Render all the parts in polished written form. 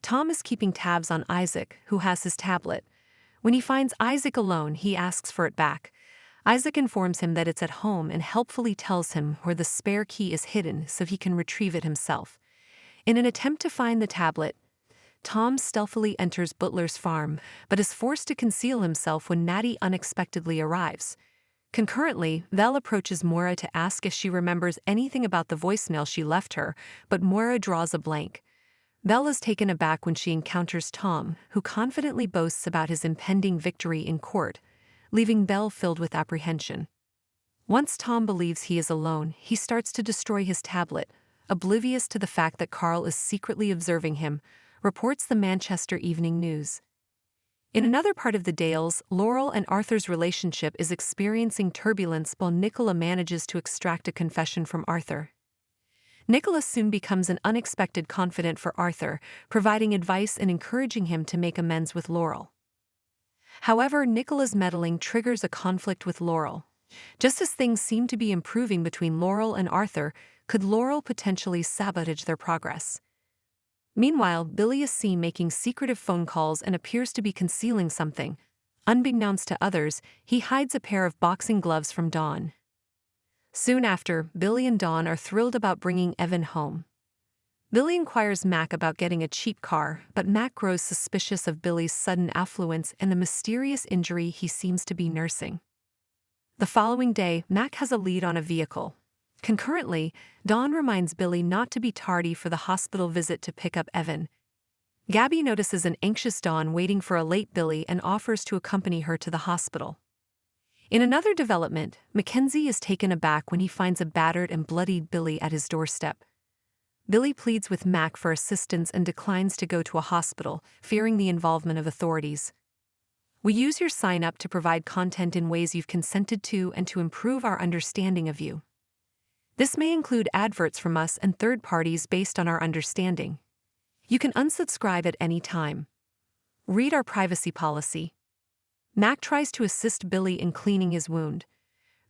Tom is keeping tabs on Isaac, who has his tablet. When he finds Isaac alone, he asks for it back. Isaac informs him that it's at home and helpfully tells him where the spare key is hidden so he can retrieve it himself. In an attempt to find the tablet, Tom stealthily enters Butler's farm, but is forced to conceal himself when Natty unexpectedly arrives. Concurrently, Vel approaches Moira to ask if she remembers anything about the voicemail she left her, but Moira draws a blank. Vel is taken aback when she encounters Tom, who confidently boasts about his impending victory in court, leaving Vel filled with apprehension. Once Tom believes he is alone, he starts to destroy his tablet, oblivious to the fact that Carl is secretly observing him, reports the Manchester Evening News. In another part of the Dales, Laurel and Arthur's relationship is experiencing turbulence while Nicola manages to extract a confession from Arthur. Nicola soon becomes an unexpected confidant for Arthur, providing advice and encouraging him to make amends with Laurel. However, Nicola's meddling triggers a conflict with Laurel. Just as things seem to be improving between Laurel and Arthur, could Laurel potentially sabotage their progress? Meanwhile, Billy is seen making secretive phone calls and appears to be concealing something. Unbeknownst to others, he hides a pair of boxing gloves from Dawn. Soon after, Billy and Dawn are thrilled about bringing Evan home. Billy inquires Mac about getting a cheap car, but Mac grows suspicious of Billy's sudden affluence and the mysterious injury he seems to be nursing. The following day, Mac has a lead on a vehicle. Concurrently, Dawn reminds Billy not to be tardy for the hospital visit to pick up Evan. Gabby notices an anxious Dawn waiting for a late Billy and offers to accompany her to the hospital. In another development, Mackenzie is taken aback when he finds a battered and bloodied Billy at his doorstep. Billy pleads with Mac for assistance and declines to go to a hospital, fearing the involvement of authorities. We use your sign-up to provide content in ways you've consented to and to improve our understanding of you. This may include adverts from us and third parties based on our understanding. You can unsubscribe at any time. Read our privacy policy. Mac tries to assist Billy in cleaning his wound.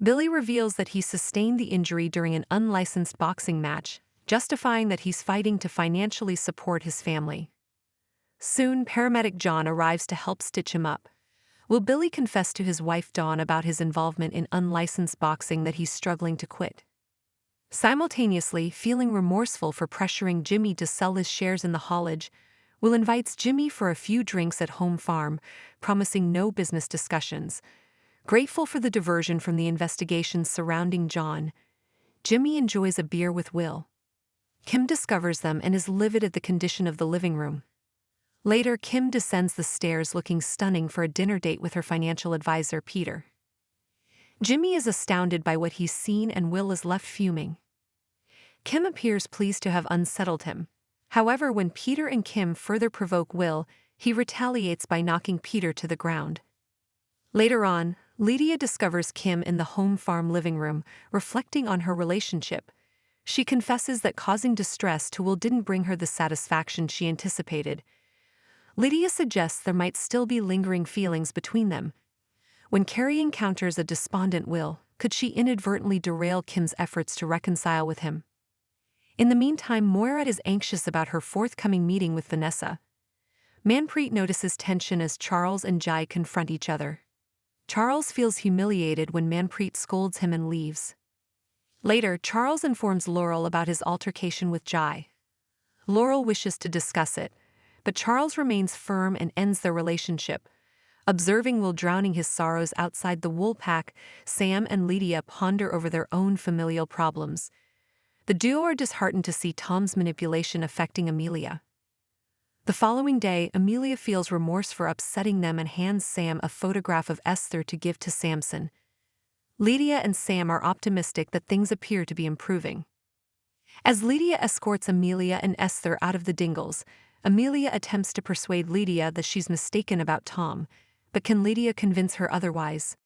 Billy reveals that he sustained the injury during an unlicensed boxing match, justifying that he's fighting to financially support his family. Soon, paramedic John arrives to help stitch him up. Will Billy confess to his wife Dawn about his involvement in unlicensed boxing that he's struggling to quit? Simultaneously, feeling remorseful for pressuring Jimmy to sell his shares in the haulage, Will invites Jimmy for a few drinks at home farm, promising no business discussions. Grateful for the diversion from the investigations surrounding John, Jimmy enjoys a beer with Will. Kim discovers them and is livid at the condition of the living room. Later, Kim descends the stairs looking stunning for a dinner date with her financial advisor, Peter. Jimmy is astounded by what he's seen and Will is left fuming. Kim appears pleased to have unsettled him. However, when Peter and Kim further provoke Will, he retaliates by knocking Peter to the ground. Later on, Lydia discovers Kim in the home farm living room, reflecting on her relationship. She confesses that causing distress to Will didn't bring her the satisfaction she anticipated. Lydia suggests there might still be lingering feelings between them. When Carrie encounters a despondent Will, could she inadvertently derail Kim's efforts to reconcile with him? In the meantime, Moira is anxious about her forthcoming meeting with Vanessa. Manpreet notices tension as Charles and Jai confront each other. Charles feels humiliated when Manpreet scolds him and leaves. Later, Charles informs Laurel about his altercation with Jai. Laurel wishes to discuss it, but Charles remains firm and ends their relationship. Observing Will drowning his sorrows outside the wool pack, Sam and Lydia ponder over their own familial problems. The duo are disheartened to see Tom's manipulation affecting Amelia. The following day, Amelia feels remorse for upsetting them and hands Sam a photograph of Esther to give to Samson. Lydia and Sam are optimistic that things appear to be improving. As Lydia escorts Amelia and Esther out of the Dingles, Amelia attempts to persuade Lydia that she's mistaken about Tom, but can Lydia convince her otherwise?